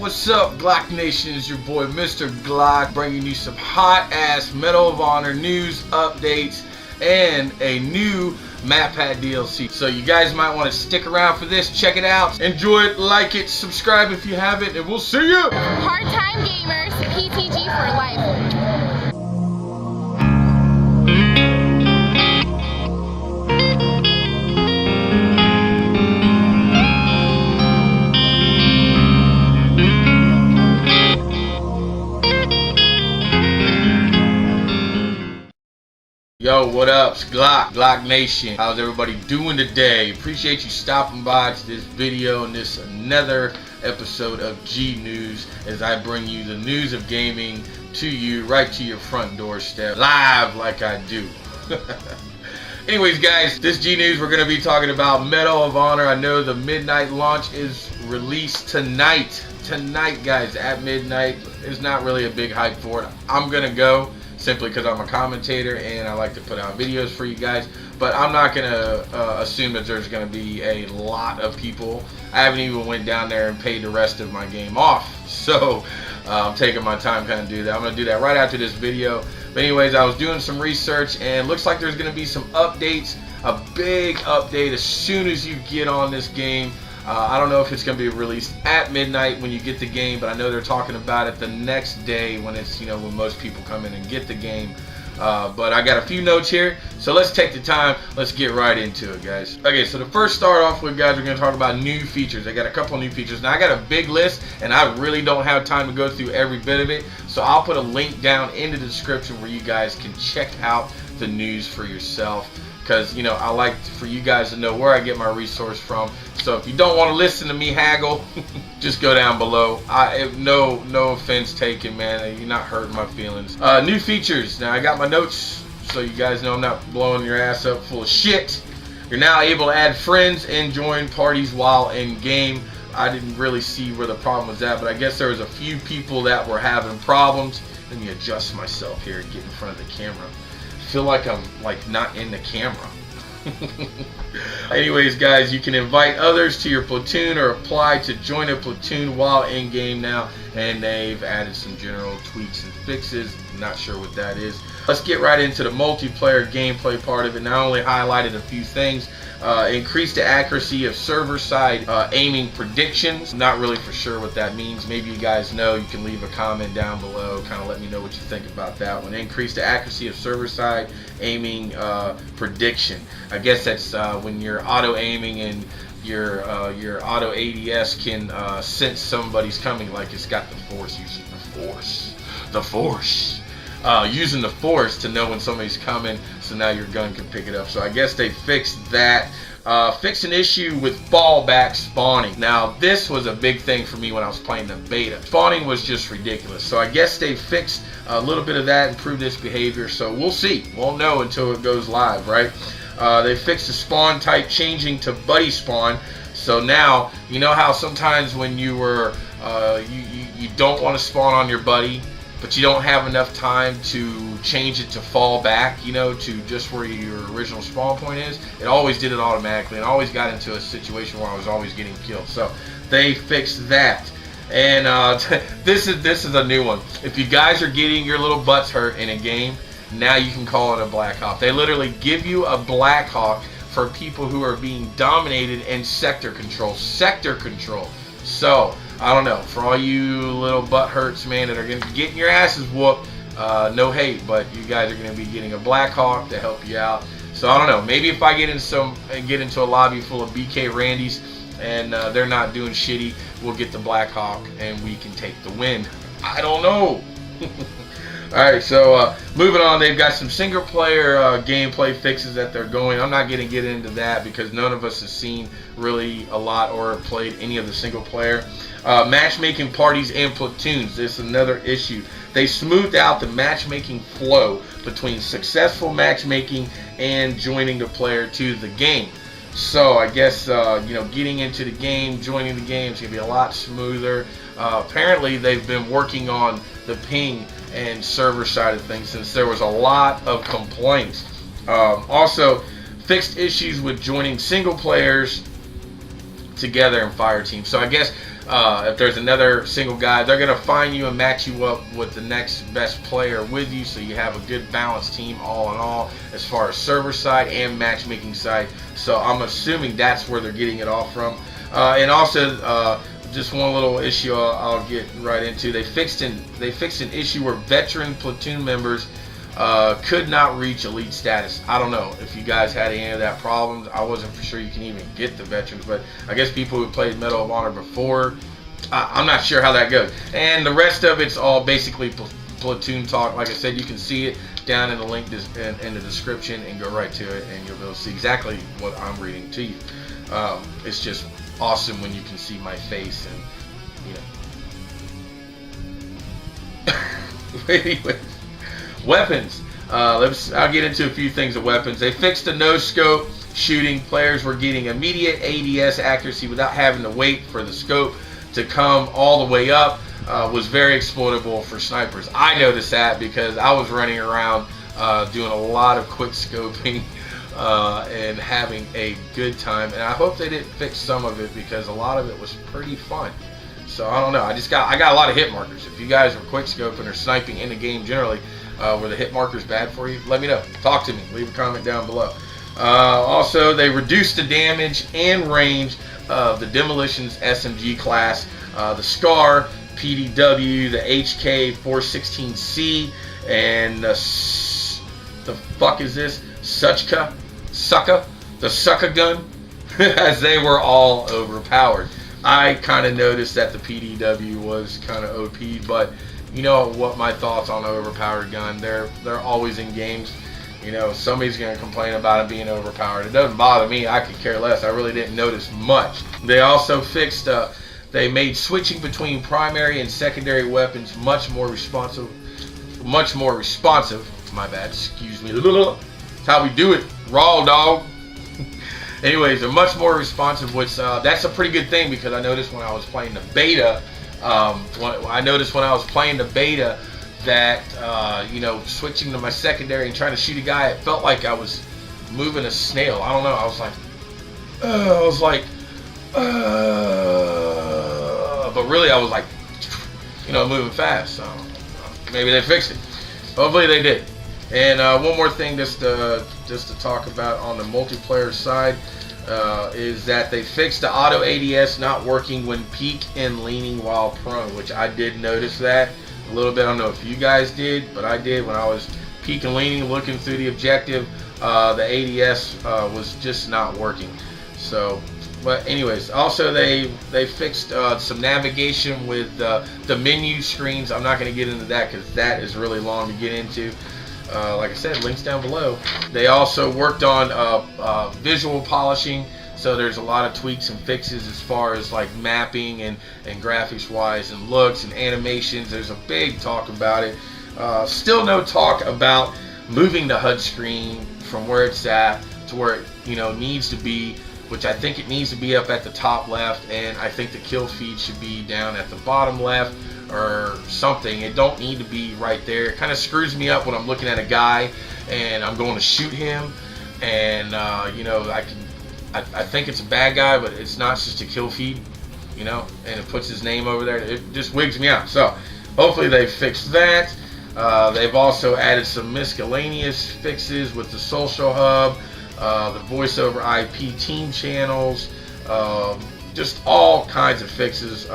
What's up, Glock Nation? It's your boy Mr. Glock, bringing you some hot ass Medal of Honor news, updates, and a new map pad DLC. So you guys might want to stick around for this, check it out, enjoy it, like it, subscribe if you haven't, and we'll see you. Hard time gamers, PTG for life. Yo, what up? It's Glock Nation. How's everybody doing today? Appreciate you stopping by to this video and this another episode of G News as I bring you the news of gaming to you right to your front doorstep, live like I do. Anyways, guys, this G News we're going to be talking about Medal of Honor. I know the midnight launch is released tonight. Tonight, guys, at midnight. There's not really a big hype for it. I'm going to go simply because I'm a commentator and I like to put out videos for you guys, but I'm not gonna assume that there's gonna be a lot of people. I haven't even went down there and paid the rest of my game off, so I'm taking my time kind of do that. I'm gonna do that right after this video. But anyways, I was doing some research and it looks like there's gonna be some updates, a big update as soon as you get on this game. I don't know if it's going to be released at midnight when you get the game, but I know they're talking about it the next day when it's, you know, when most people come in and get the game. But I got a few notes here, so let's take the time. Let's get right into it, guys. Okay, so the first start off with, guys, we're going to talk about new features. I got a couple new features. Now, I got a big list, and I really don't have time to go through every bit of it, so I'll put a link down in the description where you guys can check out the news for yourself. Because, you know, I like for you guys to know where I get my resource from. So if you don't want to listen to me haggle, just go down below. No offense taken, man. You're not hurting my feelings. New features. Now, I got my notes so you guys know I'm not blowing your ass up full of shit. You're now able to add friends and join parties while in game. I didn't really see where the problem was at, but I guess there was a few people that were having problems. Let me adjust myself here and get in front of the camera. Feel like I'm not in the camera. Anyways, guys, you can invite others to your platoon or apply to join a platoon while in game now, and they've added some general tweaks and fixes. Not sure what that is. Let's get right into the multiplayer gameplay part of it. Now, I only highlighted a few things. Increase the accuracy of server-side aiming predictions. Not really for sure what that means. Maybe you guys know. You can leave a comment down below. Kind of let me know what you think about that one. Increase the accuracy of server-side aiming prediction. I guess that's when you're auto-aiming and your auto ADS can sense somebody's coming, like it's got the force, using the force. Using the force to know when somebody's coming, so now your gun can pick it up. So I guess they fixed that. Fixed an issue with fallback spawning. Now, this was a big thing for me when I was playing the beta. Spawning was just ridiculous. So I guess they fixed a little bit of that, improved this behavior. So we'll see. Won't know until it goes live, right? They fixed the spawn type changing to buddy spawn. So now, you know how sometimes when you were, you don't want to spawn on your buddy, but you don't have enough time to change it to fall back, you know, to just where your original spawn point is. It always did it automatically, and always got into a situation where I was always getting killed. So they fixed that. And this is a new one. If you guys are getting your little butts hurt in a game, now you can call it a Black Hawk. They literally give you a Black Hawk for people who are being dominated in sector control. So I don't know, for all you little butt hurts, man, that are going to be getting your asses whooped, no hate, but you guys are going to be getting a Black Hawk to help you out. So I don't know, maybe if I get into a lobby full of BK Randys and they're not doing shitty, we'll get the Black Hawk and we can take the win. I don't know. Alright, so moving on, they've got some single player gameplay fixes that they're going. I'm not going to get into that because none of us has seen really a lot or played any of the single player. Matchmaking parties and platoons. This is another issue. They smoothed out the matchmaking flow between successful matchmaking and joining the player to the game. So I guess you know, getting into the game, joining the game is going to be a lot smoother. Apparently they've been working on the ping and server side of things since there was a lot of complaints. Also, fixed issues with joining single players together in fire teams. So I guess If there's another single guy, they're going to find you and match you up with the next best player with you, so you have a good balanced team all in all as far as server side and matchmaking side. So I'm assuming that's where they're getting it all from. And also, just one little issue I'll get right into. They fixed an issue where veteran platoon members could not reach elite status. I don't know if you guys had any of that problem. I wasn't for sure you can even get the veterans, but I guess people who played Medal of Honor before, I'm not sure how that goes. And the rest of it's all basically platoon talk. Like I said, you can see it down in the link in the description and go right to it, and you'll be able to see exactly what I'm reading to you. It's just awesome when you can see my face and Anyways, weapons. I'll get into a few things of weapons. They fixed the no scope shooting. Players were getting immediate ADS accuracy without having to wait for the scope to come all the way up. Was very exploitable for snipers. I noticed that because I was running around doing a lot of quick scoping and having a good time. And I hope they didn't fix some of it because a lot of it was pretty fun. So I don't know. I got a lot of hit markers. If you guys are quick scoping or sniping in the game generally, were the hit markers bad for you? Let me know. Talk to me. Leave a comment down below. Also, they reduced the damage and range of the Demolition's SMG class, the SCAR, PDW, the HK416C, and the fuck is this? Sucka, the Sucka gun, as they were all overpowered. I kind of noticed that the PDW was kind of OP, but you know what my thoughts on the overpowered gun. They're always in games. You know, somebody's going to complain about it being overpowered. It doesn't bother me. I could care less. I really didn't notice much. They also fixed, they made switching between primary and secondary weapons much more responsive. My bad, excuse me. That's how we do it. Raw dog. Anyways, they're much more responsive, which that's a pretty good thing because I noticed when I was playing the beta, that you know, switching to my secondary and trying to shoot a guy, it felt like I was moving a snail. I don't know. I was like, but really I was like, you know, moving fast. So maybe they fixed it. Hopefully they did. And one more thing, just to talk about on the multiplayer side, is that they fixed the auto ADS not working when peak and leaning while prone, which I did notice that a little bit. I don't know if you guys did, but I did. When I was peak and leaning, looking through the objective, the ADS was just not working. So, but anyways, also they fixed some navigation with the menu screens. I'm not going to get into that because that is really long to get into. Like I said, links down below. They also worked on visual polishing, so there's a lot of tweaks and fixes as far as like mapping and graphics wise and looks and animations. There's a big talk about it. Still no talk about moving the HUD screen from where it's at to where it, you know, needs to be, which I think it needs to be up at the top left, and I think the kill feed should be down at the bottom left or something. It don't need to be right there. It kind of screws me up when I'm looking at a guy and I'm going to shoot him, and you know, I think it's a bad guy, but it's not. It's just a kill feed, you know, and it puts his name over there. It just wigs me out. So hopefully they fixed that. They've also added some miscellaneous fixes with the social hub, the voice over IP team channels, just all kinds of fixes.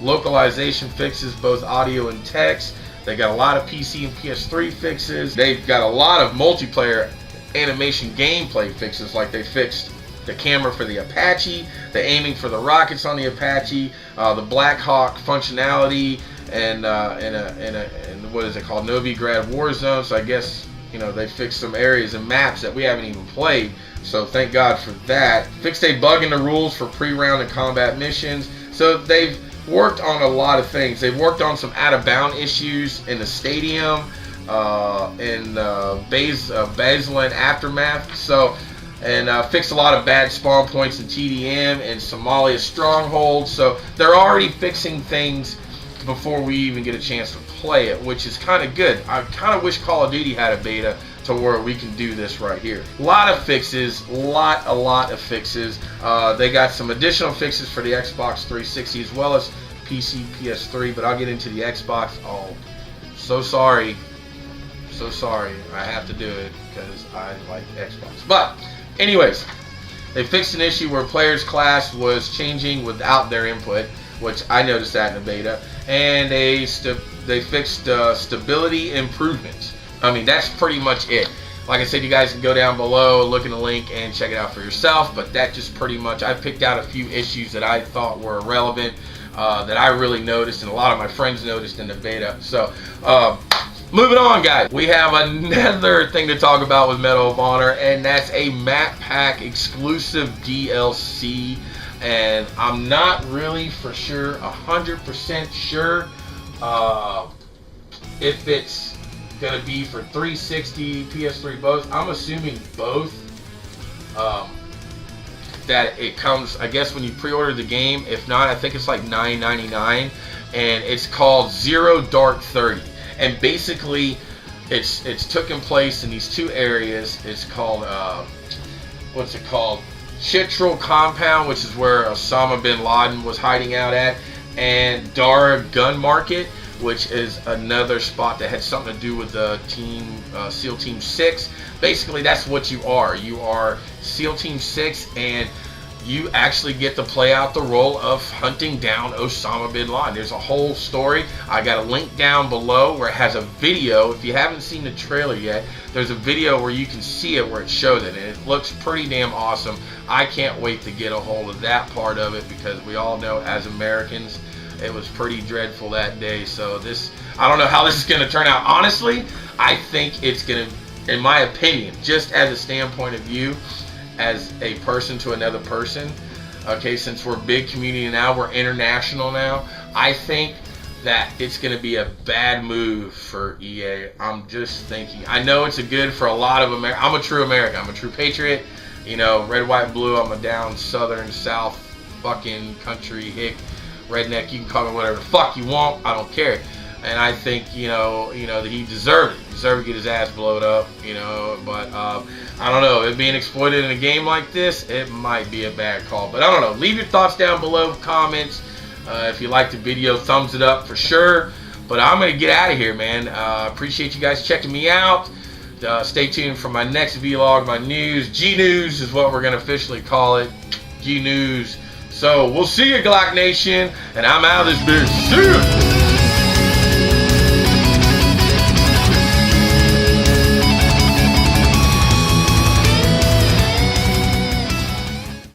Localization fixes, both audio and text. They got a lot of PC and PS3 fixes. They've got a lot of multiplayer animation gameplay fixes, like they fixed the camera for the Apache, the aiming for the rockets on the Apache, the Black Hawk functionality, and what is it called, Novigrad Warzone. So I guess, you know, they fixed some areas and maps that we haven't even played. So thank God for that. Fixed a bug in the rules for pre-round and combat missions. So they've worked on a lot of things. They've worked on some out-of-bound issues in the stadium, in Basel and Aftermath. So, and fixed a lot of bad spawn points in TDM and Somalia strongholds. So they're already fixing things before we even get a chance to play it, which is kind of good. I kind of wish Call of Duty had a beta to where we can do this right here. A lot of fixes, a lot of fixes. They got some additional fixes for the Xbox 360 as well as PC, PS3, but I'll get into the Xbox. Oh, so sorry. I have to do it because I like Xbox. But anyways, they fixed an issue where players' class was changing without their input, which I noticed that in the beta, and they fixed stability improvements. I mean, that's pretty much it. Like I said, you guys can go down below, look in the link, and check it out for yourself. But that just pretty much, I picked out a few issues that I thought were relevant, that I really noticed, and a lot of my friends noticed in the beta. So, moving on, guys. We have another thing to talk about with Medal of Honor, and that's a map pack exclusive DLC. And I'm not really for sure, 100% sure, if it's gonna be for 360, PS3, both. I'm assuming both. That it comes, I guess, when you pre-order the game. If not, I think it's like $9.99, and it's called Zero Dark 30. And basically, it's taken place in these two areas. It's called what's it called? Chitral Compound, which is where Osama bin Laden was hiding out at, and Dara Gun Market, which is another spot that had something to do with the team, SEAL Team 6. Basically, that's what you are. You are SEAL Team 6, and you actually get to play out the role of hunting down Osama bin Laden. There's a whole story. I got a link down below where it has a video. If you haven't seen the trailer yet, there's a video where you can see it, where it shows it, and it looks pretty damn awesome. I can't wait to get a hold of that part of it, because we all know, as Americans, it was pretty dreadful that day. So this, I don't know how this is going to turn out. Honestly, I think it's going to, in my opinion, just as a standpoint of view, as a person to another person, okay, since we're a big community now, we're international now, I think that it's going to be a bad move for EA. I'm just thinking. I know it's a good for a lot of America. I'm a true American. I'm a true patriot. You know, red, white, and blue. I'm a down southern, south, fucking country, hick, redneck. You can call me whatever the fuck you want. I don't care. And I think, you know that he deserved it. He deserved to get his ass blowed up, but I don't know. It being exploited in a game like this, it might be a bad call. But I don't know. Leave your thoughts down below, comments. If you liked the video, thumbs it up for sure. But I'm going to get out of here, man. Appreciate you guys checking me out. Stay tuned for my next vlog, my news. G-News is what we're going to officially call it. G-News. So we'll see you, Glock Nation. And I'm out of this bitch soon.